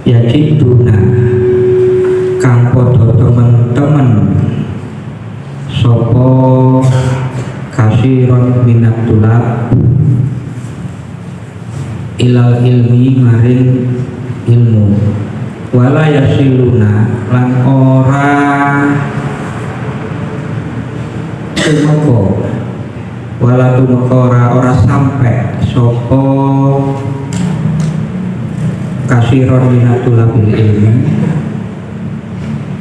yajiduna kang padha temen-temen sapa kasiron minat tulab ilal ilmi maring ilmu wala yasiluna lan ora tumeka wala tumeka ora sampai sapa kasiron minatul bil ilmi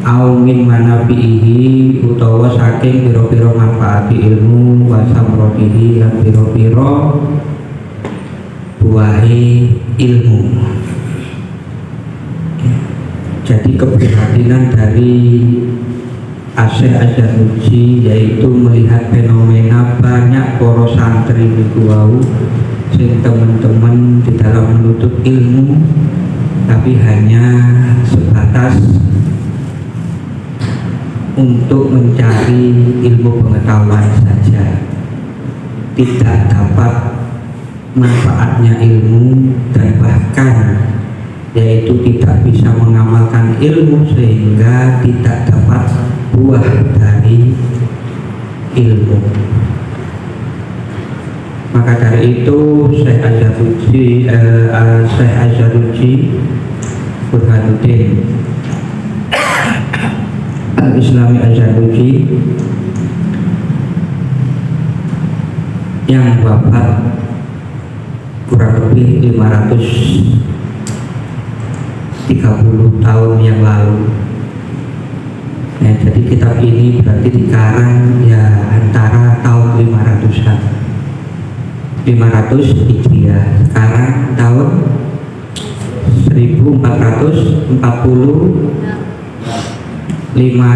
au min manabihi utawa saking pira-pira manfaati ilmu wa samrotihi lan pira-pira buahe ilmu. Jadi keprihatinan dari Asyik Azharuji yaitu melihat fenomena banyak para santri niku wau sing teman-teman di dalam menuntut ilmu tapi hanya sebatas untuk mencari ilmu pengetahuan saja, tidak dapat manfaatnya ilmu dan bahkan yaitu tidak bisa mengamalkan ilmu sehingga tidak dapat buah dari ilmu. Maka dari itu Syekh Azharuji Burhanuddin Al-Islami Azharuji yang wafat kurang lebih 530 tahun yang lalu. Ya, jadi kitab ini berarti dikarang ya antara tahun 500-an 500 Hijriah, sekarang tahun 1445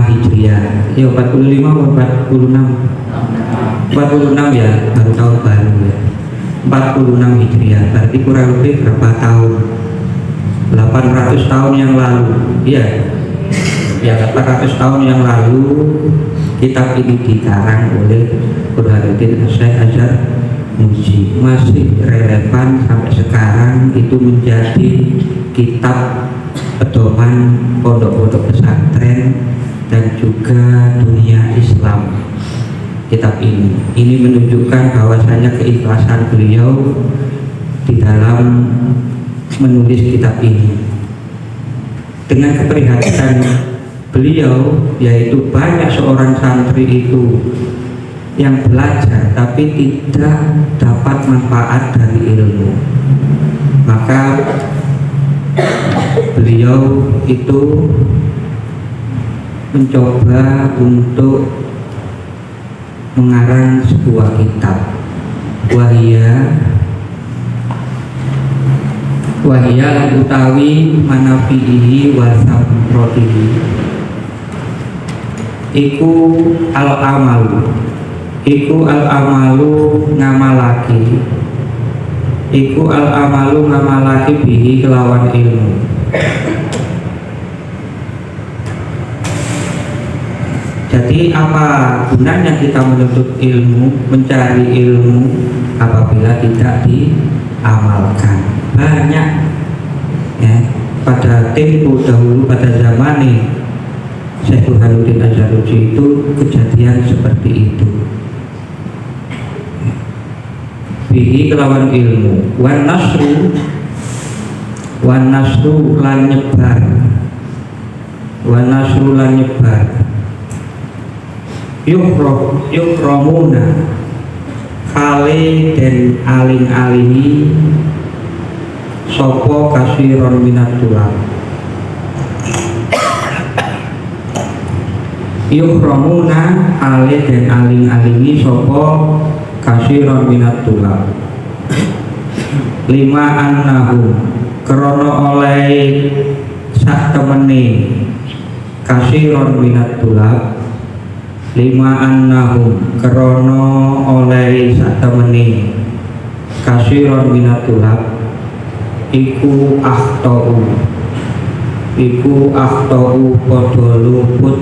Hijriah. Ya 45 atau 46? 46 ya, baru tahun baru ya. 46 Hijriah, berarti kurang lebih berapa tahun? 800 tahun yang lalu. Iya. Ya 800 tahun yang lalu kitab ini dikarang oleh Burhanuddin Syekh Azharuji, masih relevan sampai sekarang. Itu menjadi kitab pedoman pondok-pondok pesantren dan juga dunia Islam. Kitab ini menunjukkan bahwasanya keikhlasan beliau di dalam menulis kitab ini dengan keprihatinan beliau, yaitu banyak seorang santri itu yang belajar tapi tidak dapat manfaat dari ilmu. Maka beliau itu mencoba untuk mengarang sebuah kitab wahia utawi manafihi wa samrotihi iku al-amalu ngamalaki bihi kelawan ilmu. Jadi apa gunanya kita menuntut ilmu, mencari ilmu apabila tidak diamalkan? Banyak ya, pada tempo dahulu, pada zaman Syekh Burhanuddin Azharuji itu kejadian seperti itu. Bihi kelawan ilmu, wan nasru lan nyebar, yukromuna kale den aling-alingi sopo kasiron minat tulab. Yukromuna kale den aling-alingi sopo kasiron minat tulab. Lima annahu krono oleh sak temene kasiron minat tulab. Lima annahu krono oleh sak temene kasiron minat tulab iku akhtau padha luput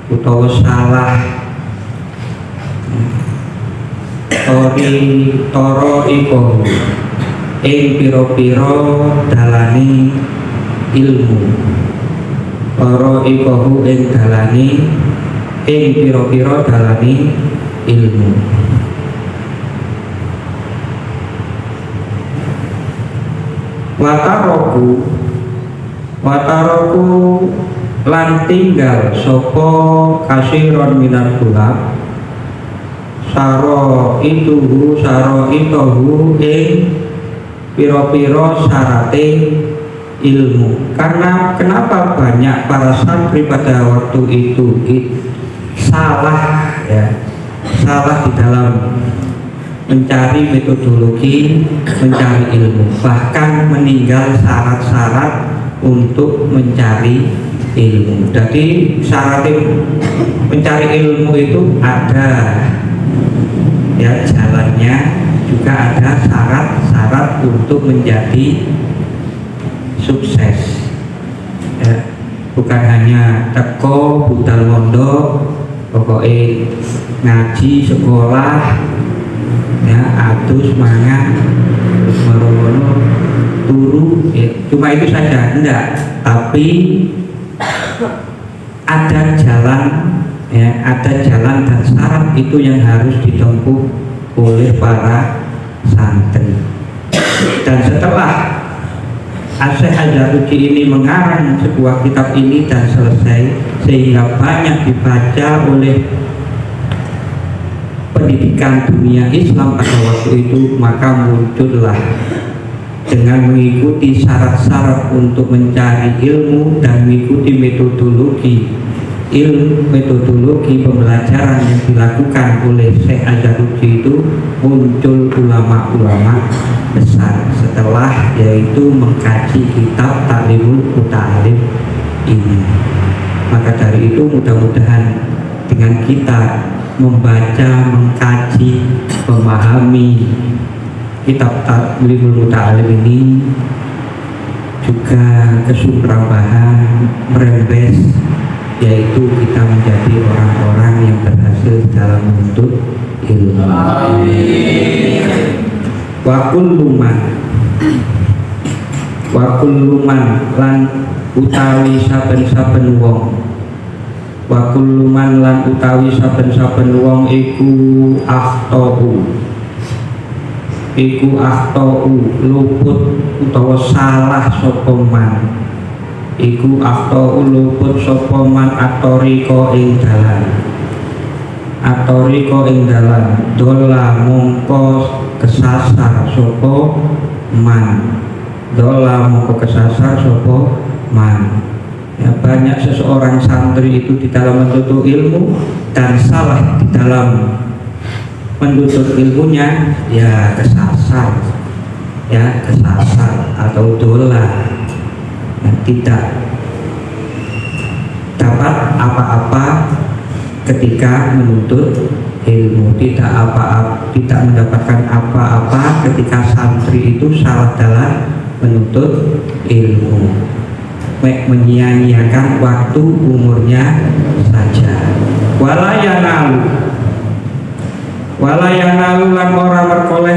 utawa salah toro iko ing piro-piro dalani ilmu. Toro iko ing dalani ing piro-piro dalani ilmu. Wataroku lan tinggal sopo kasiron minat gulab saro itohu ing piro-piro syarate ilmu. Karena kenapa banyak para santri pada waktu itu salah di dalam mencari metodologi, mencari ilmu, bahkan meninggal syarat-syarat untuk mencari ilmu. Jadi syarat mencari ilmu itu ada jalannya, juga ada syarat-syarat untuk menjadi sukses. Bukan hanya teko budal mondok, pokoknya ngaji sekolah atus mangan terus merono turu cuma itu saja, enggak. Tapi ada jalan ada jalan dan syarat itu yang harus ditempuh oleh para santri. Dan setelah Syekh Adzaruci ini mengarang sebuah kitab ini dan selesai, sehingga banyak dibaca oleh pendidikan dunia Islam pada waktu itu, maka muncullah dengan mengikuti syarat-syarat untuk mencari ilmu dan mengikuti metodologi pembelajaran yang dilakukan oleh Syekh Adzaruci itu, muncul ulama-ulama besar setelah, yaitu mengkaji kitab Ta'limul Muta'allim ini. Maka dari itu mudah-mudahan dengan kita membaca, mengkaji, memahami kitab Ta'limul Muta'allim ini, juga kesubrabahan merembes, yaitu kita menjadi orang-orang yang berhasil dalam menuntut ilmu. Wa kulluman lan utawi saben-saben wong, wa kulluman lan utawi saben-saben wong iku akhtau luput utawa salah sapa man, iku akhtau luput sapa man atoriko ing dalan dola mongko kesasar sapa man, ya. Banyak seseorang santri itu di dalam menuntut ilmu dan salah di dalam menuntut ilmunya, kesasar atau dola, tidak dapat apa-apa ketika menuntut ilmu, tidak mendapatkan apa-apa ketika santri itu salah dalam menuntut ilmu, menyia-nyiakan waktu umurnya saja. Walayanalu lan ora merkoleh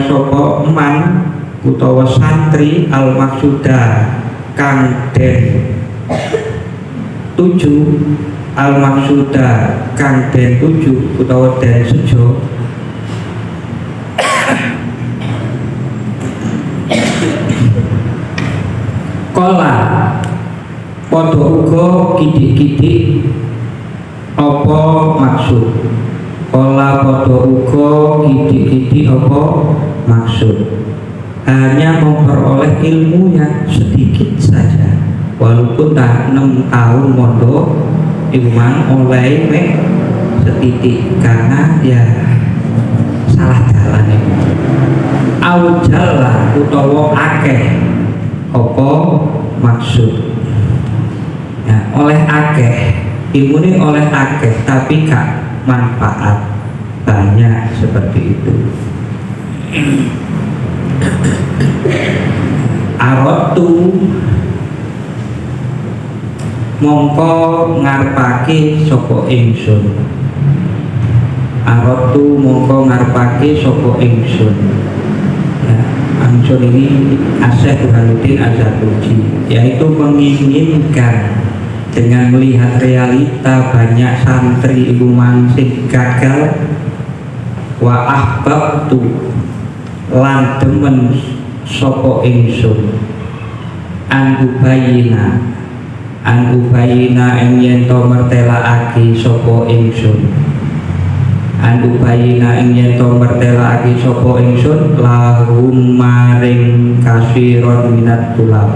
sapa man, utawa santri al maksuda kang den tuju, utawa den sejo, kola padha uga kidik-kidik apa maksud, hanya memperoleh ilmunya sedikit saja, walaupun tak 6 tahun mondok iman oleh setitik, karena salah jalan itu. Aujalla utawa akeh apa maksud, oleh akeh ilmu ini, oleh akeh tapi gak manfaat banyak, seperti itu. mongko ngarepake sapa ingsun. Arotu mongko ngarepake sapa ingsun. Ya, ingsun ini Asy-Syaikh Burhanuddin Az-Zarnuji, yaitu menginginkan dengan melihat realita banyak santri ibu mansih gagal, wa ahbabtu lan demen sapa ingsun an ubayina ing yen to mertelaake sapa ingsun an ubayina ing yen to mertelaake sapa ingsun lahum maring kasiron minat tulab.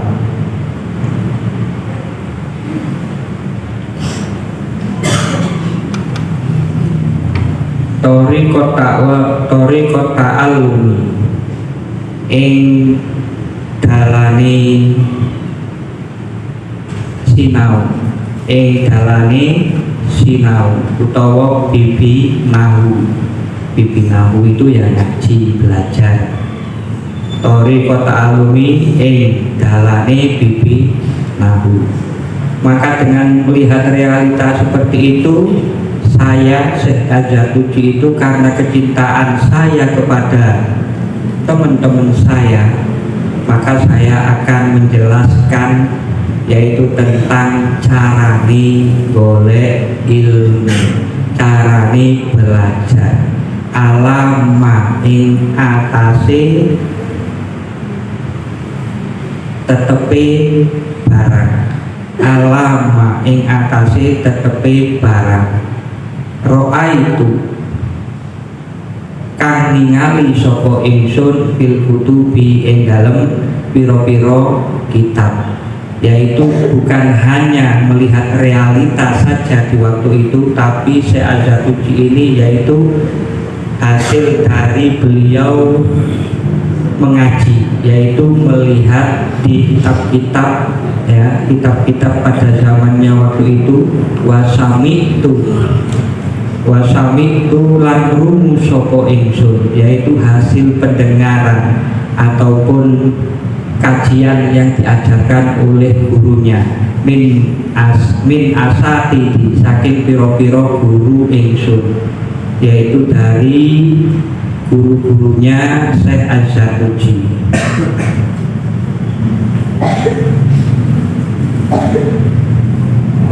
Tori kota alumi ing dalane sinau utawa bibi nahu itu ya ngaji belajar. Tori kota alumi ing dalane bibi nahu. Maka dengan melihat realita seperti itu, saya Syekh Az-Zarnuji itu karena kecintaan saya kepada teman-teman saya, maka saya akan menjelaskan yaitu tentang carane golek ilmu, carane belajar, alama ing atase tetepe barang, alama ing atase tetepe barang. Roa itu kang ningali sapa ingsun fil kutubi ing dalem pira-pira kitab, yaitu bukan hanya melihat realita saja di waktu itu, tapi Syekh Az-Zarnuji ini yaitu hasil dari beliau mengaji, yaitu melihat di kitab-kitab, ya, kitab-kitab pada zamannya waktu itu. Wasami itu lan rumus sapa ingsun, yaitu hasil pendengaran ataupun kajian yang diajarkan oleh gurunya min asatidi saking piro-piro guru ingsun, yaitu dari guru-gurunya Syekh Az-Zarnuji.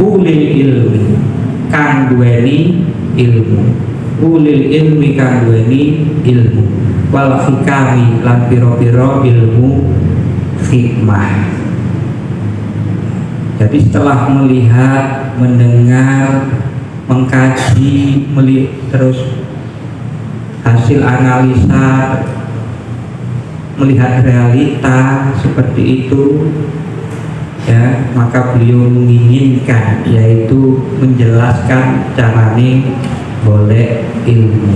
Ulil ilmi kang duweni ilmu, ulil ilmi kang duweni ilmu, wal hikami lan piro-piro ilmu hikmah. Jadi setelah melihat, mendengar, mengkaji, terus hasil analisa, melihat realita seperti itu, ya, maka beliau menginginkan yaitu menjelaskan carane golek ilmu.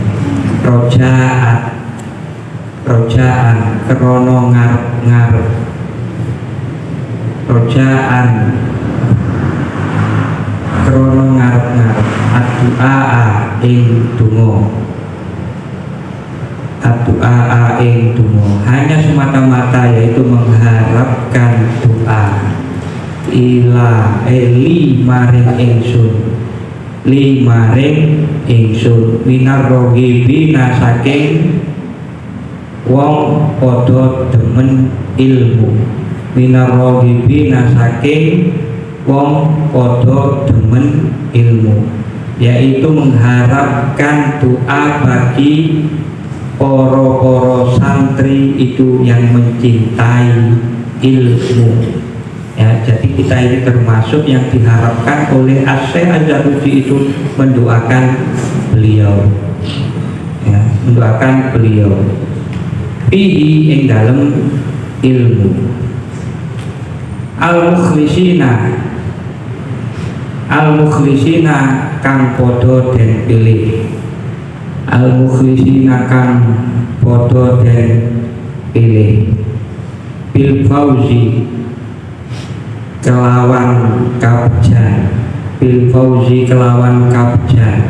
Rojaan krono ngarep rojaan krono ngarep addu'a ing donga hanya semata-mata yaitu mengharapkan doa li maring ingsun minar rohibina saking wong podo demen ilmu, minar rohibina saking wong podo demen ilmu, yaitu mengharapkan doa bagi poro-poro santri itu yang mencintai ilmu. Ya, jadi kita ini termasuk yang diharapkan oleh Asy-Syaikh Az-Zarnuji itu mendoakan beliau, ya, mendoakan beliau. Fihi ing dalem ilmu. Al-mukhlisina kang podo den pilih. Al-mukhlisina kang podo den pilih. Bil fauzi kelawan kabjan, bil fauzi kelawan kabjan,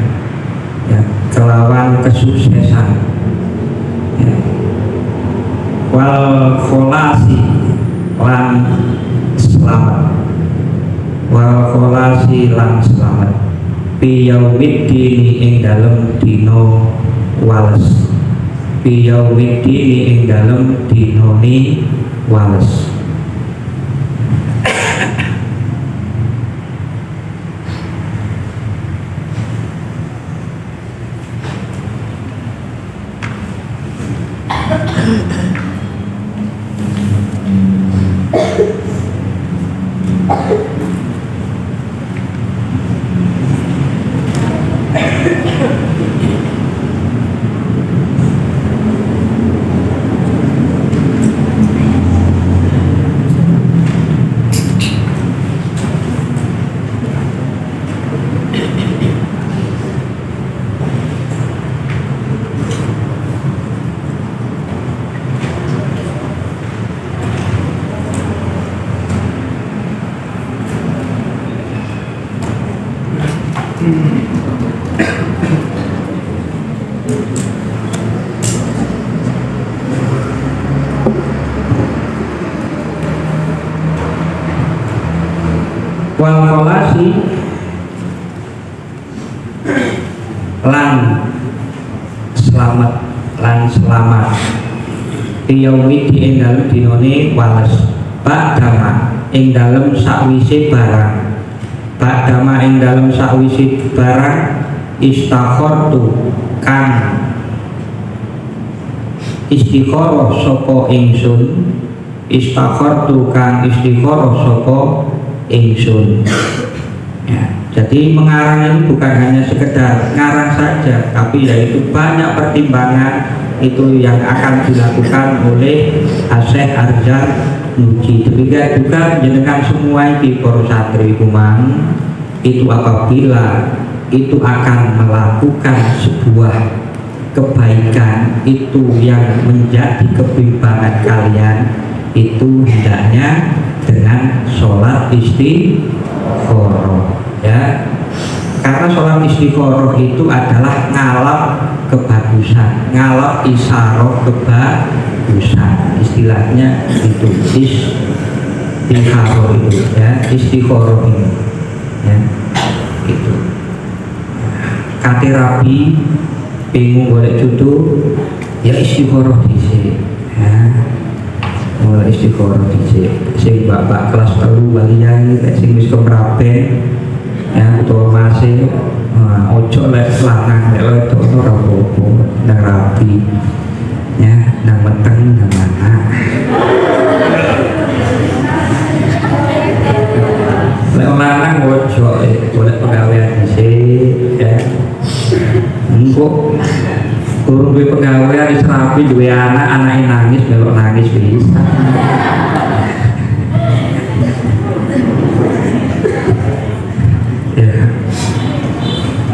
ya, kelawan kesuksesan, ya. Wal kholasi lan selamat, wal kholasi lan selamat biyaumidini ing dalem dino wales biyaumidini ing dalem dinoni wales. Wal kolasi lan selamat yaumidi ing dalem dinone wales ba'dama ing dalem sakwise barang ba'dama ing dalem sakwise barang istakhortu kang istiqoroh sapa ingsun istakhortu kang istiqoroh sapa ingsun. Ya, jadi mengarang ini bukan hanya sekedar ngarang saja, tapi yaitu banyak pertimbangan itu yang akan dilakukan oleh Syekh Arjan Nuji. Demikian juga menjenengan semua di para santri kumang itu apabila itu akan melakukan sebuah kebaikan itu yang menjadi kebimbangan kalian itu hendaknya dengan sholat istikharah, ya, karena sholat istikharah itu adalah ngalap kebagusan, ngalap isyarah kebagusan, istilahnya itu istikharah itu, ya, istikharah ini, ya, itu. Kate rabi bingung boleh jodoh, ya istikharah dhisik, ya. Mulai istiqoroh dhisik sing bapak kelas 3 balian sing wis kemraben ya utawa masih ojo lek lanang lek wedok ora apa-apa nang rapi ya nang meteng nang anak lek lanang ojo golek pegawean dhisik ya engko kurung duwe pegawean wis rapi duwe anak anake nangis melok nangis bisa.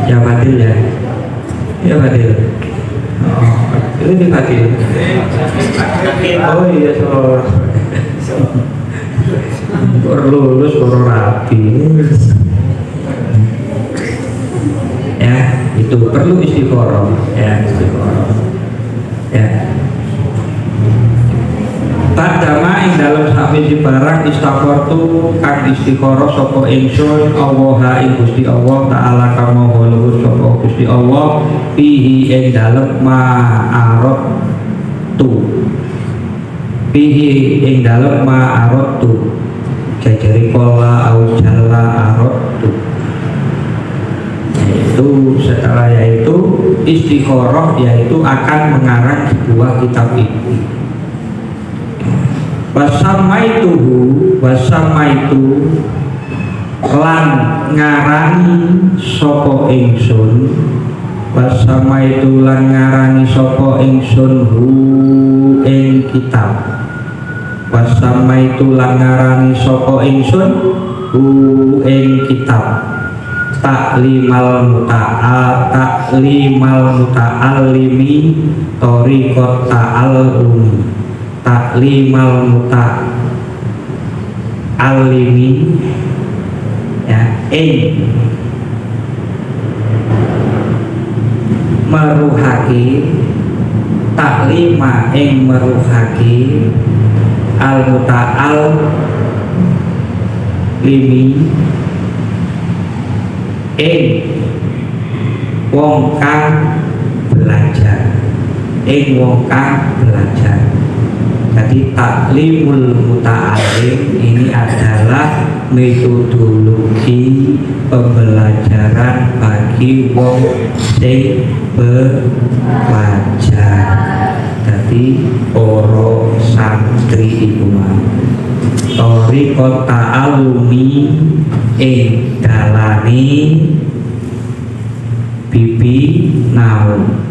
Ya Fadil ya. Ya Fadil. Oh, ini Fadil. Oh iya so. Lulus baru rapi. Ya, itu perlu istikharah, ya, istikharah. Ya. Tadama ing dalam sakwise barang istakhartu kang istikharah sapa ingsun Allah ing Gusti Allah taala kang maha luhur sapa Gusti Allah fihi ing dalem ma'arad tu fihi ing dalem ma'arad tu jajari kola au jalla arad tu, yaitu setelah yaitu istikharah yaitu akan mengarang sebuah kitab ini. Wasamaitu lan ngarani sapa ingsun wasamaitu lan ngarani sapa ingsun hu ing kitab wasamaitu lan ngarani sapa ingsun hu ing kitab taklimal muta'allimi thariqat ta'allumi taklimal muta'allimi ya meruhaki taklima meruhaki al muta'allimi wong kang belajar, wong kang belajar. Jadi taklimul muta'alim ini adalah metodologi pembelajaran bagi wong sing belajar. Jadi para santri iku mau thariqat ta'allumi ing dalane bibi naum.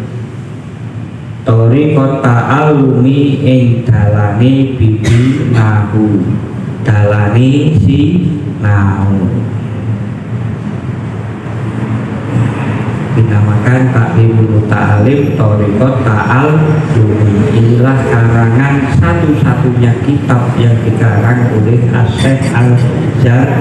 Thariqat ta'allumi ing dalane bibi nahu, dalane si nahu. Dinamakan taklimul muta'alim thariqat ta'allumi. Inilah karangan satu-satunya kitab yang dikarang oleh Asy-Syaikh Al-Zarnuji.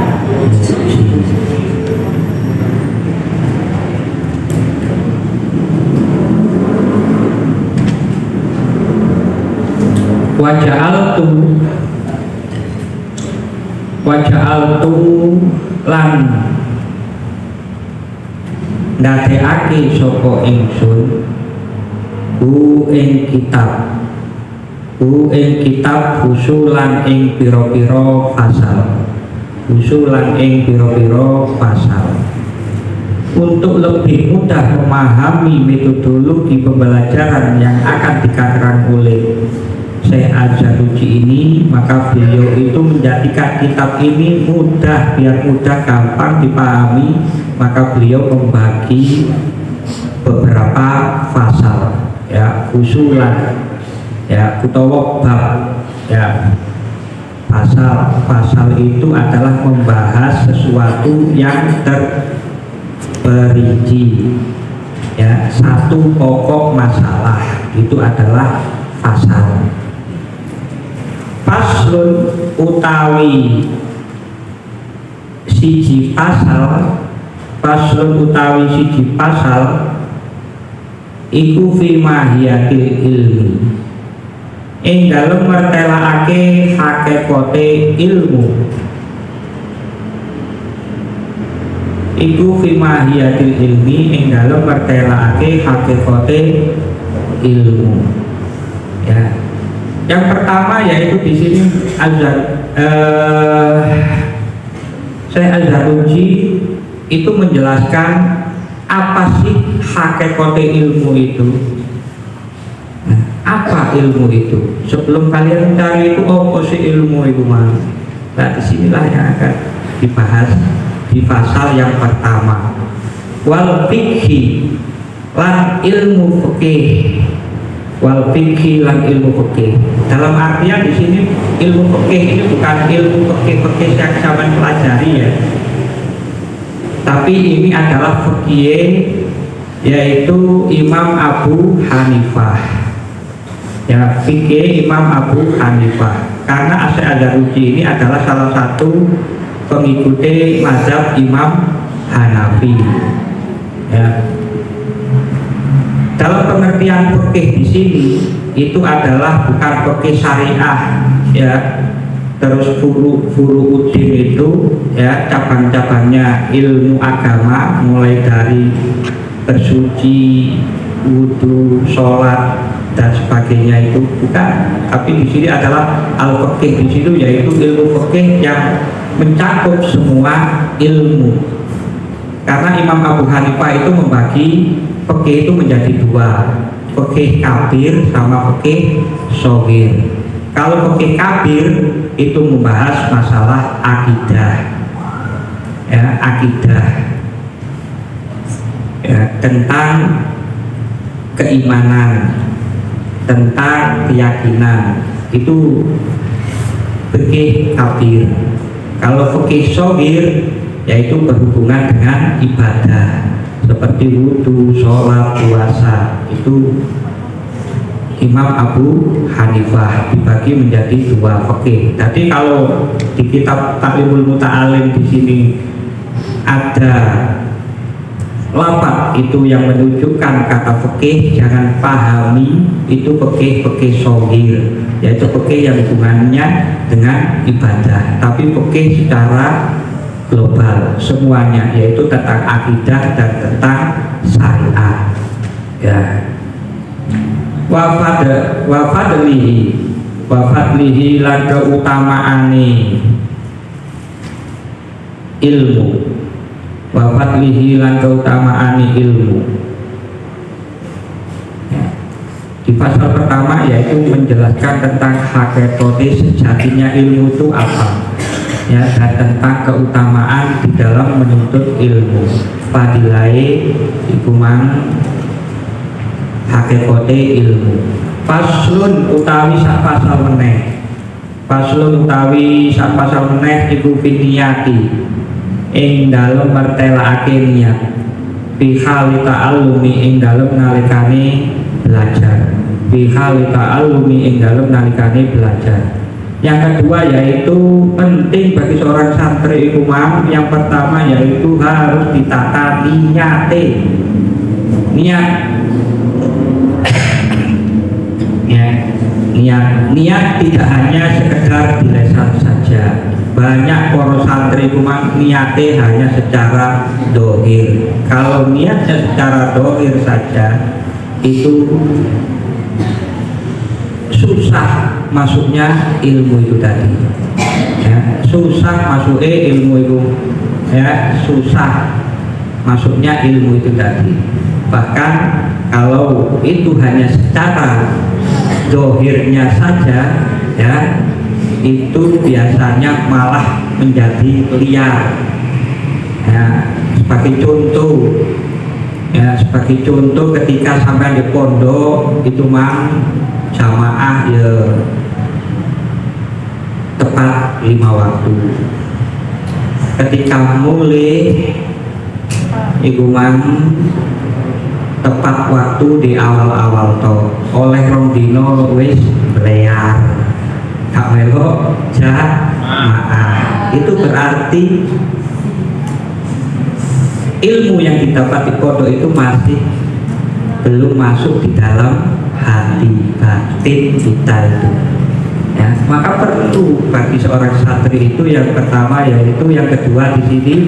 Waja'altu lan ndadekake sapa ingsun ing kitab usulan ing pira-pira pasal untuk lebih mudah memahami metodologi pembelajaran yang akan dikarang oleh Syekh Al-Zarnuji ini, maka beliau itu menjadikan kitab ini biar mudah gampang dipahami, maka beliau membagi beberapa pasal, ya, usulan, ya, utawa bab, ya. Pasal itu adalah membahas sesuatu yang terperinci, ya, satu pokok masalah itu adalah pasal. Paslun utawi siji pasal iku fi mahiyatil ilmi, ing dalem mertelakake hakikate ilmu. Iku fi mahiyatil ilmi, ing dalem mertelakake hakikate ilmu, ya. Yang pertama yaitu di sini Syekh Al-Zarnuji itu menjelaskan apa sih hakikate ilmu itu. Nah, apa ilmu itu? Sebelum kalian mencari itu apa sih ilmu itu, Mas? Nah, disinilah yang akan dibahas di pasal yang pertama. Wal fikhi lan ilmu fikih. Wal fikhi lan ilmu fikih. Dalam artian di sini ilmu fikih ini bukan ilmu fikih yang zaman pelajari, ya. Tapi ini adalah fikih yaitu Imam Abu Hanifah. Ya, fikih Imam Abu Hanifah. Karena Asy-Syaikh Al-Zarnuji ini adalah salah satu pengikuti mazhab Imam Hanafi. Ya. Dalam pengertian fikih di sini itu adalah bukan fikih syariah, ya. Terus furu'uddin itu, ya, cabang-cabangnya ilmu agama mulai dari bersuci, wudu, sholat dan sebagainya itu bukan. Tapi di sini adalah al-fikih di situ, yaitu ilmu fikih yang mencakup semua ilmu. Karena Imam Abu Hanifah itu membagi fikih itu menjadi dua, fikih kabir sama fikih shogir. Kalau fikih kabir itu membahas masalah akidah, ya, ya, tentang keimanan, tentang keyakinan, itu fikih kabir. Kalau fikih shogir yaitu berhubungan dengan ibadah seperti wudu, sholat, puasa, itu Imam Abu Hanifah dibagi menjadi dua fikih. Jadi kalau di kitab Taklimul Muta'alim di sini ada lafaz itu yang menunjukkan kata fikih, jangan pahami itu fikih shogir, yaitu fikih yang hubungannya dengan ibadah. Tapi fikih secara global semuanya, yaitu tentang akidah dan tentang syariat. Ya. Wafadlihi lan keutamaane ilmu. Wafadlihi lan keutamaane ilmu. Di pasal pertama yaitu menjelaskan tentang hakikate sejatinya ilmu itu apa, ya, dan tentang keutamaan di dalam menuntut ilmu. Fadilai iku mang hakikate ilmu. Faslun utawi sak pasal meneh. Faslun utawi sak pasal meneh iku finiyati ing dalem mertelakake niat. Fi hali ta'allumi ing dalem nalikane belajar. Fi hali ta'allumi ing dalem nalikane belajar. Yang kedua yaitu penting bagi seorang santri iku mang, yang pertama yaitu harus ditata niate. Niat niat tidak hanya sekedar di lisan saja. Banyak para santri kumang niate hanya secara dohir. Kalau niatnya secara dohir saja itu susah masuknya ilmu itu tadi, ya, susah masuknya ilmu itu, ya, susah masuknya ilmu itu tadi. Bahkan kalau itu hanya secara dohirnya saja, ya, itu biasanya malah menjadi liar. Ya, sebagai contoh ketika sampai di pondok itu mang jamaah ya tepat 5 waktu. Ketika mulai iku mang tepat waktu di awal-awal to, oleh rong dino wis belear gak melok jamaah. Itu berarti ilmu yang didapat di pondok itu masih belum masuk di dalam hati batin kita itu, ya. Maka perlu bagi seorang santri itu yang pertama, yaitu yang kedua di sini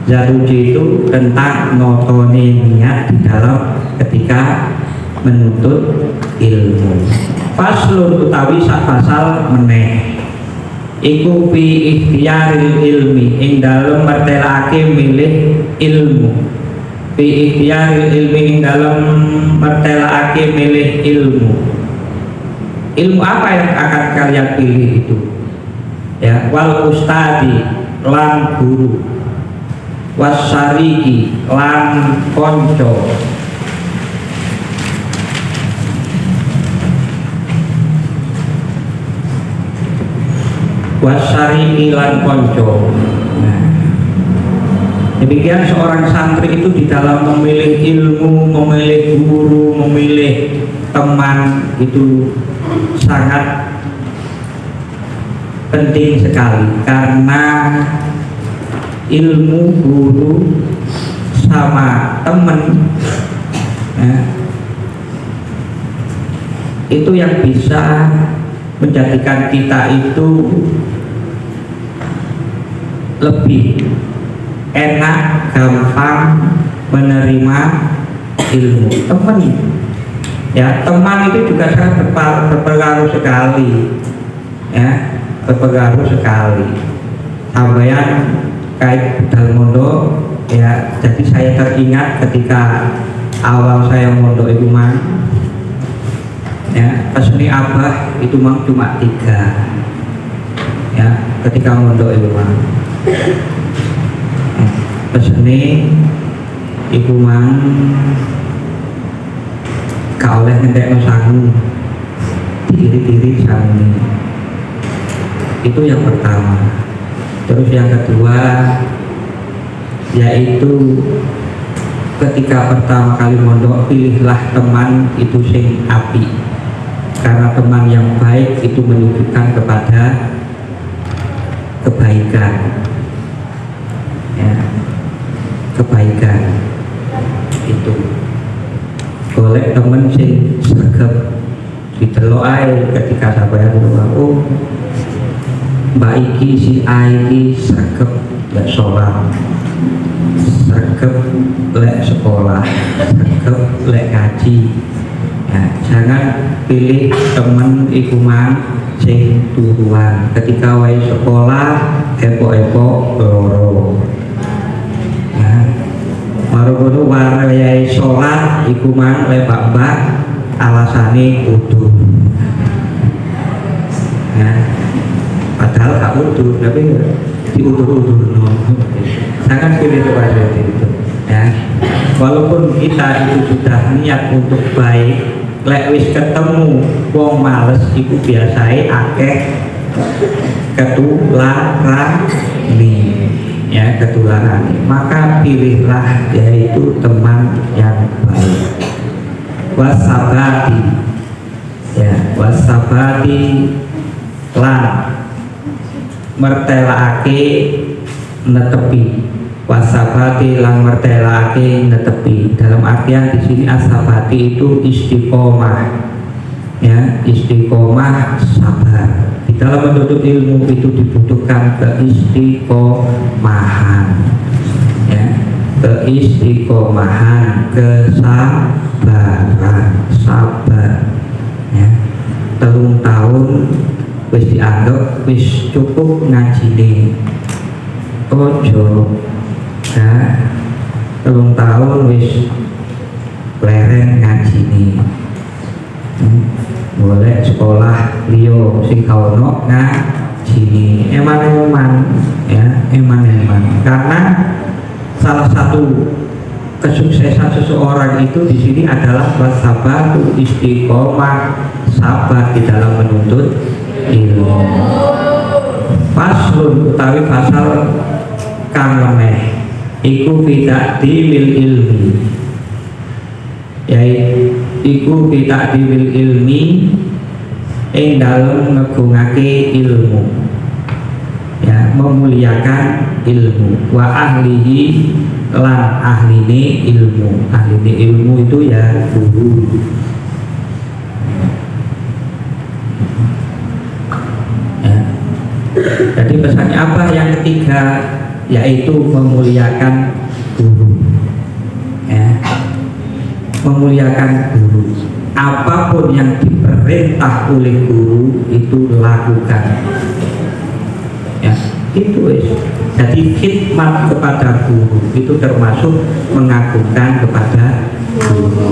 Zaruji itu tentang notone niat di dalam ketika menuntut ilmu. Faslun utawi sak pasal meneh iku fi ikhtiyaril ilmi ing dalem mertelake milih ilmu. Fi ikhtiyaril ilmi ing dalem mertelake milih ilmu. Ilmu apa yang akan kalian pilih itu? Ya, wal ustadi lan guru, wasariki lan konco, wasariki lan konco. Nah, demikian seorang santri itu di dalam memilih ilmu, memilih guru, memilih teman itu sangat penting sekali, karena ilmu, guru sama teman, ya, itu yang bisa menjadikan kita itu lebih enak, gampang menerima ilmu. Teman, ya, teman itu juga sangat berpengaruh sekali, ya, berpengaruh sekali. Sampeyan kait budal mondok, ya, jadi saya teringat ketika awal saya mondok itu mang, ya, peseni abah itu mang cuma 3, ya, ketika mondok itu mang, peseni ibu mang gak oleh ngentekno sangu, diri-diri sangu. Itu yang pertama. Terus yang kedua yaitu ketika pertama kali mondok, pilihlah teman itu sing api, karena teman yang baik itu menunjukkan kepada kebaikan, ya, kebaikan itu. Golek temen sing sregep, didelok ae ketika sampeyan, oh, mbak iki si A iki sregep lek sholat, sregep lek sekolah, sregep lek ngaji. Ya, jangan pilih temen iku mang sing turuan. Ketika wae sekolah epok-epok loro. Ya, marogono wae sholat iku mang lek mbak alasane utuh. Ya, padahal gak utuh tapi diutur-utur. Jangan pilih seperti itu. Ya, walaupun kita itu sudah niat untuk baik, lek wis ketemu wong males iku biasae akeh ketularan ya, ketularan. Maka pilihlah yaitu teman yang baik. Wasabati ya, wasabati lan mertelaake netepi, wasabati lan mertelaake netepi. Dalam artian di sini asabati itu istiqomah, ya, istiqomah sabar. Di dalam menuntut ilmu itu dibutuhkan keistiqomahan, ya, keistiqomahan, kesabaran, sabar. Ya, 3 tahun wis dianggap wis cukup ngajine. Ojo, ya, 3 tahun wis leren ngajine. Boleh sekolah liyo sing kaono ngajine. Eman-eman, ya, eman-eman. Karena salah satu kesuksesan seseorang itu di sini adalah wasabatu, istiqomah, sabar di dalam menuntut ilmu. Faslun utawi pasal kang meneh iku bita'dimil ilmi, yaiku bita'dimil ilmi ing dalem ngegungake ilmu, ya, memuliakan ilmu. Wa ahlihi lan ahline ilmu. Ahline ilmu itu ya guru. Ya. Jadi pesannya apa? Yang ketiga yaitu memuliakan guru. Ya. Memuliakan guru. Apapun yang diperintah oleh guru itu lakukan. Ya, itu jadi khidmat kepada guru itu termasuk mengagungkan kepada guru.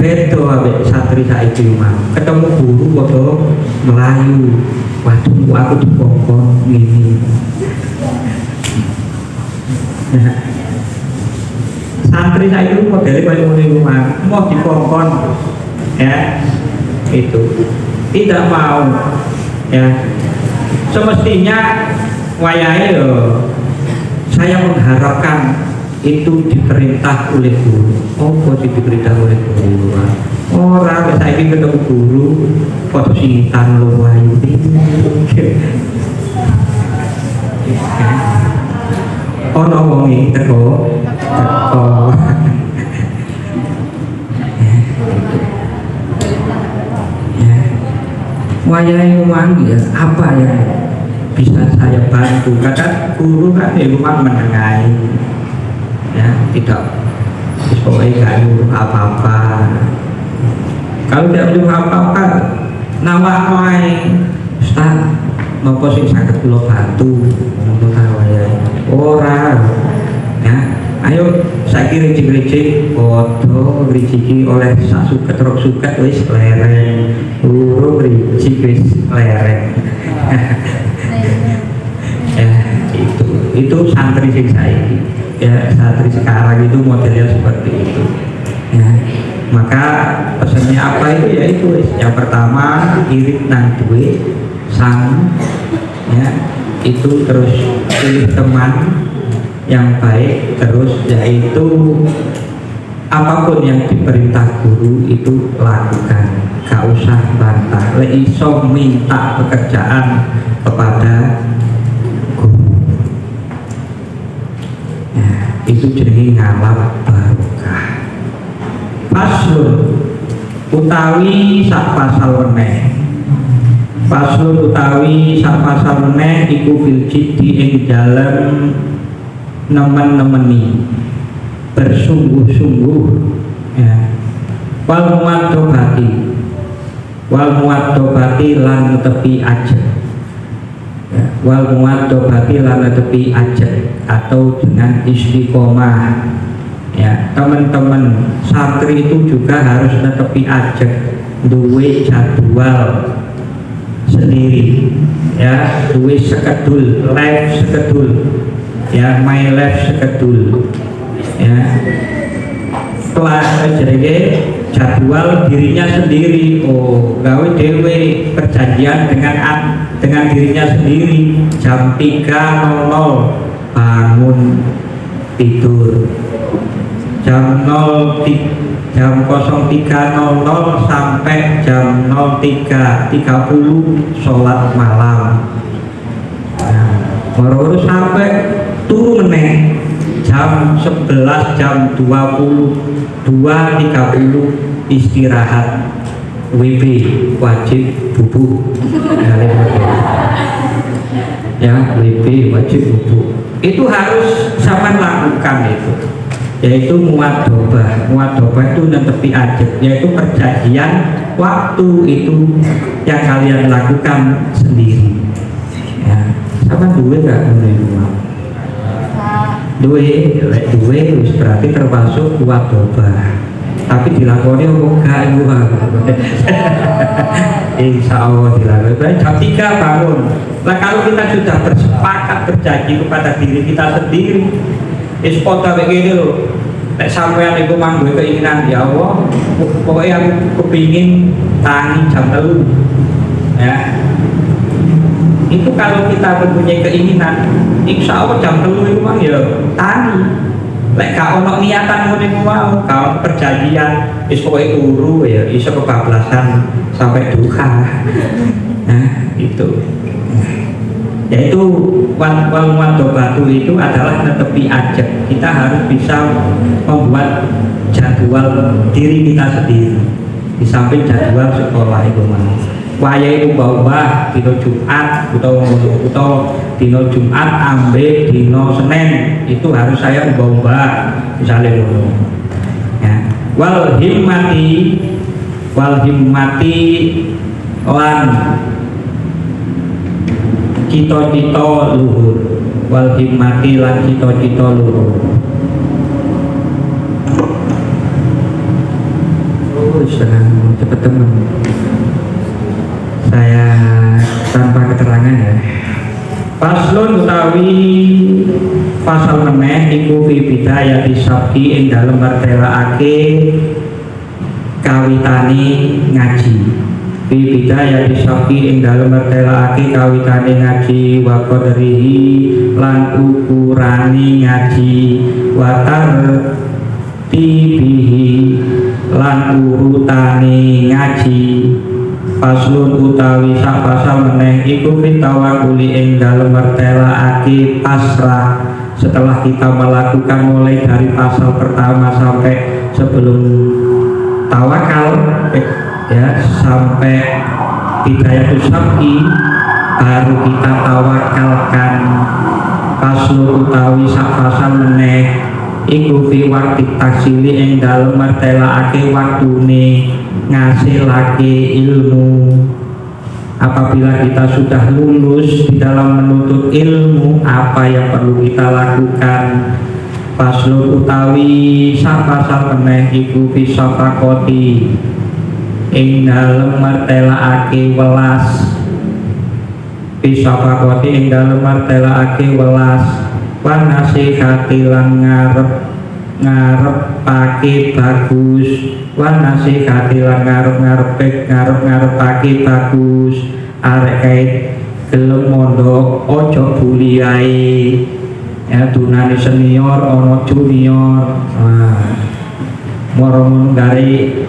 Beto abe santri saiki mah ketemu guru foto Melayu, waduh aku dikongkon ini. Nah, santri saiki modele koyo ngene mah mau dikongkon, ya, itu tidak mau, ya. Semestinya wayahe saya mengharapkan itu diperintah oleh guru. Oh, kok diperintah oleh guru? Orang saya ingin ketemu guru, foto singitan lo wayu. Oh, ngomongin teko. Wayahe manggil apa yang bisa saya bantu? Kadang guru kan memang menengahi, ya, tidak sesuai gak nyuruh apa-apa. Kalau tidak nyuruh apa-apa, nama wae Ustaz nopo sing saged kula bantu ngono ta wayahe. Ora, ya. Ayo saiki ricik-ricik foto riciki oleh sak suket rok suket wis lereng. Urung ricik wis lereng. Ya, itu santri sing saiki. Ya, santri sekarang itu modelnya seperti itu. Ya, maka pesannya apa itu? Ya itu, yang pertama irit nang duwe sang, ya, itu terus pilih teman yang baik, terus yaitu apapun yang diperintah guru itu lakukan, gak usah bantah. Lek iso minta pekerjaan kepada guru, ya, itu jenenge ngalap barokah. Faslun utawi sak pasal meneh Paslon utawi sak pasal meneh iku fil jiddi ing dalem nemen-nemeni bersungguh-sungguh ya. Wal muwaddobati lan tepi ajek ya. Wal muwaddobati lan tepi ajek atau dengan istiqomah ya. Teman-teman santri itu juga harus netepi ajek, duwe jadwal sendiri ya, duwe skedul, live skedul ya, my life skedul ya, kelas jadi jadwal dirinya sendiri. Oh, gawe dewe perjanjian dengan dirinya sendiri, jam 3.00 bangun tidur, jam 03.00 sampai jam 03.30 sholat malam. Baru sampai turu meneh jam 11, jam 22.30 istirahat, WB wajib bubuk ya, WB wajib bubuk. Itu harus sama lakukan itu, yaitu muwadobah. Muwadobah itu netepi ajek, yaitu perjanjian waktu itu yang kalian lakukan sendiri ya. Sama duwe gak menerima duwe berarti termasuk muwadobah, tapi dilakoni enggak itu insya Allah dilakoni. Jam 3 bangun. Nah, kalau kita sudah bersepakat berjanji kepada diri kita sendiri, podo begini loh, nek sampean iku manggo keinginan ya Allah, pokoknya aku kepingin tangi jam 3 ya. Itu kalau kita mempunyai keinginan, insya Allah jam 3 itu mang ya tangi. Lek gak ono niatan ngono mau, kalau perjanjian wis pokoke turu ya iso kebablasan sampai duha. Nah, itu. Yaitu wal muwadobatu itu adalah netepi ajek. Kita harus bisa membuat jadwal diri kita sendiri di samping jadwal sekolah itu mau. Waya itu bawa dino Jumat atau dino Jumat ambil dino Senin itu harus saya bawa misalnya dulu ya. Wal himmati lan cita-cita luhur. Wal himmati lan cita-cita luhur. Oh, cepet teman. Saya tanpa keterangan ya. Paslon utawi pasal meneh iku fi bidayati sabki ing dalem martelake kawitane ngaji. Fi bidayati sabki ing dalem martelake kawitane ngaji wa qadrihi lan ukurane ngaji wa tartibihi lan urutane ngaji. Paslun utawi sak pasal meneh iku fitawakuli ing dalem mertelaake pasrah. Setelah kita melakukan mulai dari pasal pertama sampai sebelum tawakal ya, sampai bidayatus sabki baru kita tawakalkan. Paslun utawi sak pasal meneh iku fi waktu taksili ing dalem mertelaake waktune ngasilake ilmu. Apabila kita sudah lulus di dalam menuntut ilmu, apa yang perlu kita lakukan? Paslun utawi sapasal meneh iku fi shafaqati ing dalem martelake welas. Fi shafaqati ing dalem martelake welas wa nasihati lan ngarepake bagus, wa nasihati lan ngarepake bagus. Arek kait gelem mondok ojo buli ae ya, dunane senior ono junior. Moro dari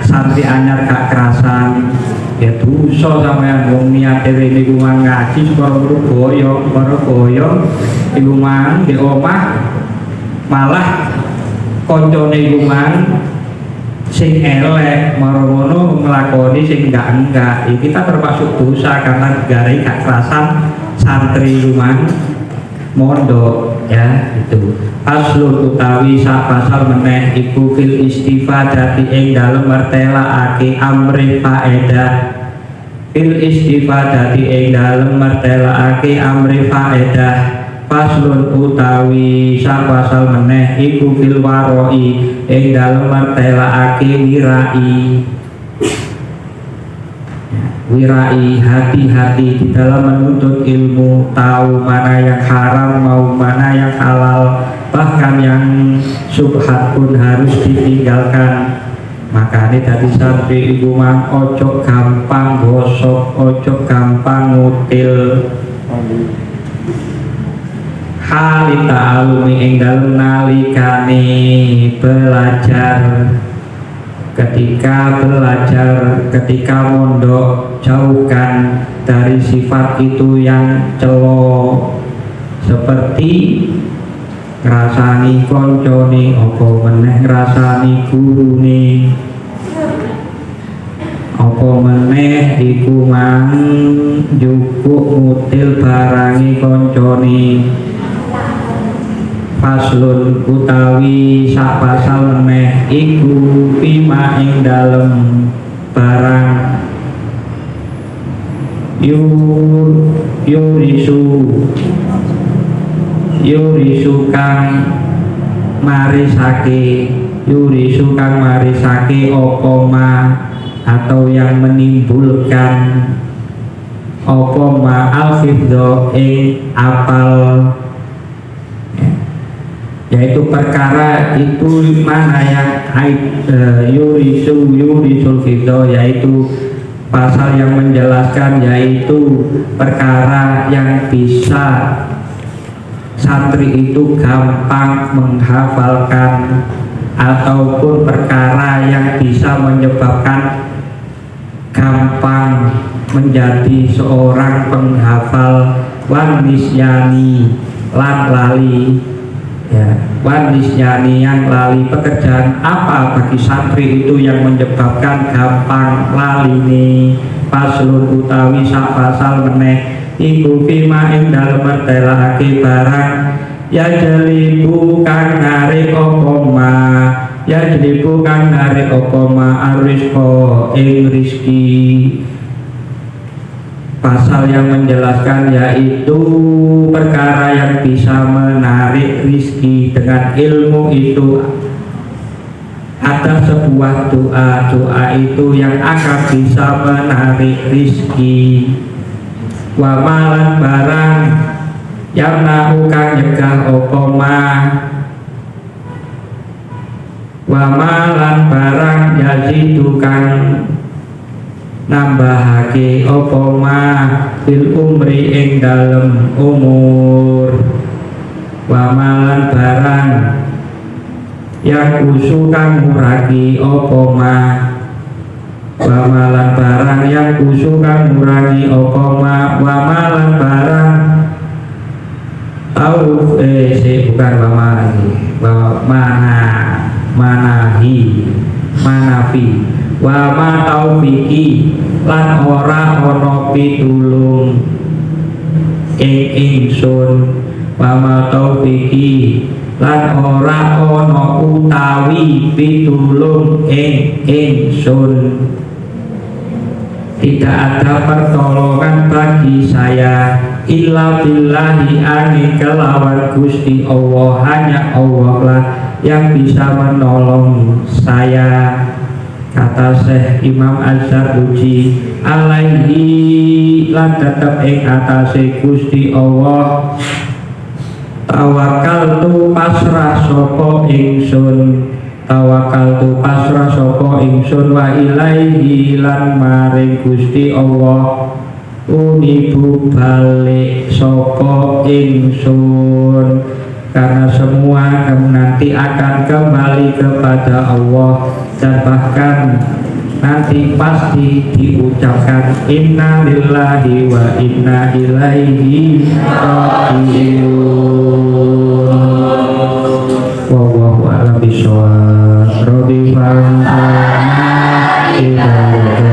santri anyar gak kerasan ya dosa sampean. Wong niate rene iku ngaji supaya boyong iku mang di omah malah koncone iku mang sing elek. Maro ngono ngelakoni sing enggak kita termasuk dosa karena garai gak kerasan santri rumah mondok ya itu. Paslun utawi sak pasal meneh iku fil istifadati ing dalem mertelakake amri faedah. Fil istifadati ing dalem mertelakake amri faedah. Paslun utawi sak pasal meneh iku fil waroi ing dalem mertelakake wirai hati-hati di dalam menuntut ilmu, tahu mana yang haram mau mana yang halal, bahkan yang subhat pun harus ditinggalkan. Makanya tadi sampai ibu mang ojo gampang gosok, ojo gampang ngutil. Halita alumi ing dalem nalikane belajar, ketika belajar, ketika mondok, jauhkan dari sifat itu yang celo, seperti ngrasani koncone, apa meneh ngrasani gurune, apa meneh iku mang njupuk ngutil barangi koncone. Faslun utawi sak pasal meneh iku pima ing dalem barang yurisu kang marisake opoma atau yang menimbulkan opoma alfidho ing apal, yaitu perkara itu mana yang yurisul fidho, yaitu pasal yang menjelaskan, yaitu perkara yang bisa santri itu gampang menghafalkan, ataupun perkara yang bisa menyebabkan gampang menjadi seorang penghafal, wan nisyani lan lali ya, wan nisyani yang lali. Pekerjaan apa bagi santri itu yang menyebabkan gampang lali ini? Paslun utawi sak pasal meneh iku fima ing dalem mertelake barang ya jelibu kang narik opoma, ya jelibu kang narik opoma arisko ing rizki. Pasal yang menjelaskan yaitu perkara yang bisa menarik rizki. Dengan ilmu itu ada sebuah doa itu yang akan bisa menarik rizki. Wa malan barang yang naukang nyegah opoma, wa malan barang yazidu kang nambahake opoma bil umri ing dalem umur. Wa malan barang yang kusukan muragi opoma, wa malan barang yang kusukan muragi opoma. Wa malan barang tahu bukan wa manahi, wa manafi wa ma taufiki lan ora ana pitulung ing ingsun. Wa ma taufiki lan ora ana utawi pitulung ing ingsun. Tidak ada pertolongan bagi saya illa billahi ani kelawan Gusti Allah. Hanya Allah lah yang bisa menolong saya. Kata Syekh Imam Az-Zarruji alaihi lan tetep ing atase Gusti Allah tawakaltu pasrah sapa ingsun, tawakaltu pasrah sapa ingsun, wa ilaihi lan maring Gusti Allah unibu balik sapa ingsun. Karena semua nanti akan kembali kepada Allah, dan bahkan nanti pasti diucapkan inna lillahi wa inna ilaihi raji'un. Wallahu a'lam bishawab. kita